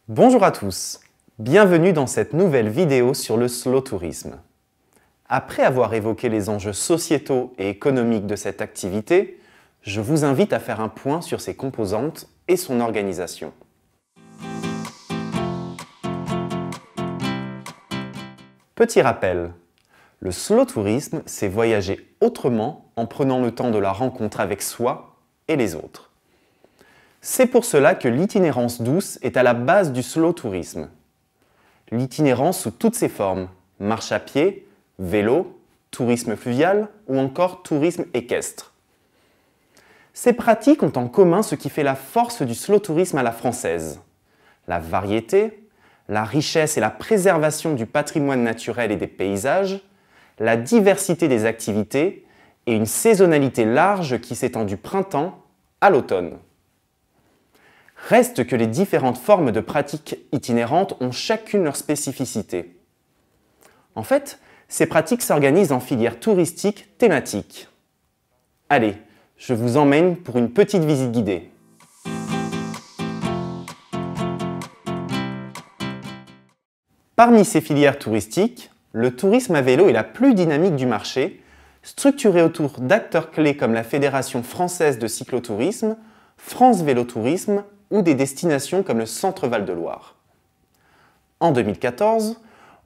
Bonjour à tous, bienvenue dans cette nouvelle vidéo sur le slow tourisme. Après avoir évoqué les enjeux sociétaux et économiques de cette activité, je vous invite à faire un point sur ses composantes et son organisation. Petit rappel, le slow tourisme, c'est voyager autrement en prenant le temps de la rencontre avec soi et les autres. C'est pour cela que l'itinérance douce est à la base du slow tourisme. L'itinérance sous toutes ses formes, marche à pied, vélo, tourisme fluvial ou encore tourisme équestre. Ces pratiques ont en commun ce qui fait la force du slow tourisme à la française. La variété, la richesse et la préservation du patrimoine naturel et des paysages, la diversité des activités et une saisonnalité large qui s'étend du printemps à l'automne. Reste que les différentes formes de pratiques itinérantes ont chacune leur spécificité. En fait, ces pratiques s'organisent en filières touristiques thématiques. Allez, je vous emmène pour une petite visite guidée. Parmi ces filières touristiques, le tourisme à vélo est la plus dynamique du marché, structuré autour d'acteurs clés comme la Fédération française de cyclotourisme, France Vélo Tourisme ou des destinations comme le Centre Val-de-Loire. En 2014,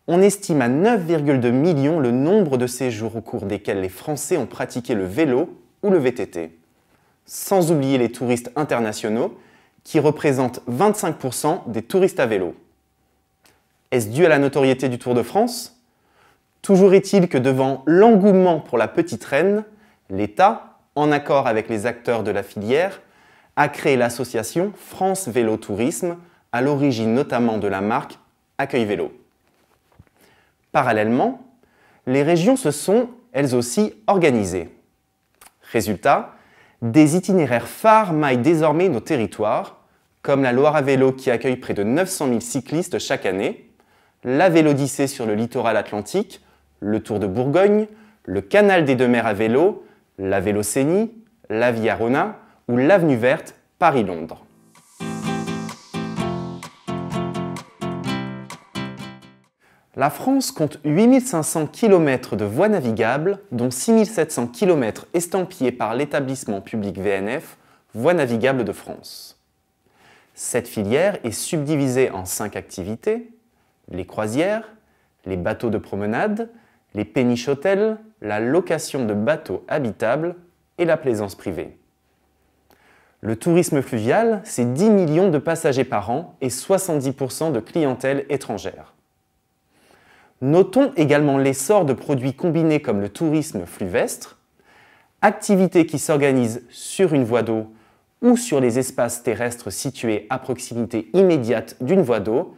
on estime à 9,2 millions le nombre de séjours au cours desquels les Français ont pratiqué le vélo ou le VTT. Sans oublier les touristes internationaux, qui représentent 25% des touristes à vélo. Est-ce dû à la notoriété du Tour de France ? Toujours est-il que devant l'engouement pour la petite reine, l'État, en accord avec les acteurs de la filière, a créé l'association France Vélo Tourisme, à l'origine notamment de la marque Accueil Vélo. Parallèlement, les régions se sont, elles aussi, organisées. Résultat, des itinéraires phares maillent désormais nos territoires, comme la Loire à vélo qui accueille près de 900 000 cyclistes chaque année, la Vélodyssée sur le littoral atlantique, le Tour de Bourgogne, le Canal des Deux Mers à vélo, la Vélocénie, la Via Rona ou l'Avenue Verte Paris-Londres. La France compte 8500 km de voies navigables, dont 6700 km estampillés par l'établissement public VNF, Voies navigables de France. Cette filière est subdivisée en 5 activités: les croisières, les bateaux de promenade, les péniches hôtels, la location de bateaux habitables et la plaisance privée. Le tourisme fluvial, c'est 10 millions de passagers par an et 70% de clientèle étrangère. Notons également l'essor de produits combinés comme le tourisme fluvestre, activité qui s'organise sur une voie d'eau ou sur les espaces terrestres situés à proximité immédiate d'une voie d'eau,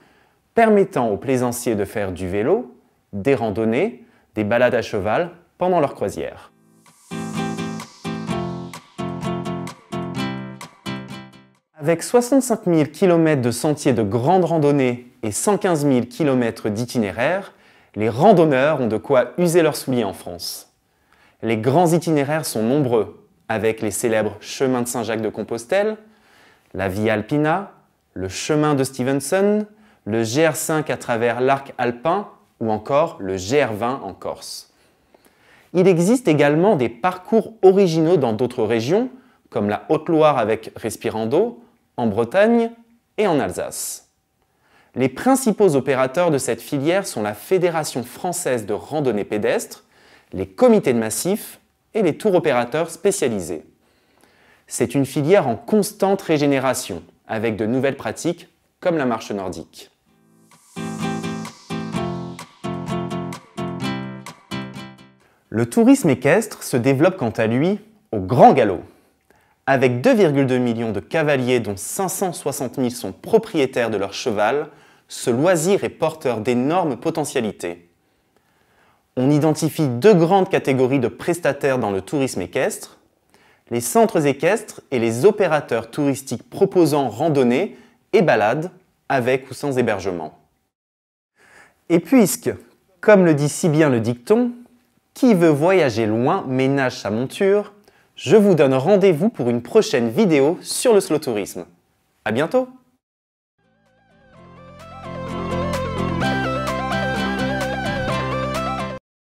permettant aux plaisanciers de faire du vélo, des randonnées, des balades à cheval pendant leur croisière. Avec 65 000 km de sentiers de grande randonnée et 115 000 km d'itinéraires, les randonneurs ont de quoi user leurs souliers en France. Les grands itinéraires sont nombreux, avec les célèbres chemins de Saint-Jacques-de-Compostelle, la Via Alpina, le chemin de Stevenson, le GR5 à travers l'arc alpin ou encore le GR20 en Corse. Il existe également des parcours originaux dans d'autres régions, comme la Haute-Loire avec Respirando, en Bretagne et en Alsace. Les principaux opérateurs de cette filière sont la Fédération française de randonnée pédestre, les comités de massif et les tours opérateurs spécialisés. C'est une filière en constante régénération, avec de nouvelles pratiques comme la marche nordique. Le tourisme équestre se développe quant à lui au grand galop. Avec 2,2 millions de cavaliers dont 560 000 sont propriétaires de leur cheval, ce loisir est porteur d'énormes potentialités. On identifie 2 grandes catégories de prestataires dans le tourisme équestre, les centres équestres et les opérateurs touristiques proposant randonnées et balades avec ou sans hébergement. Et puisque, comme le dit si bien le dicton, qui veut voyager loin ménage sa monture, je vous donne rendez-vous pour une prochaine vidéo sur le slow tourisme. À bientôt!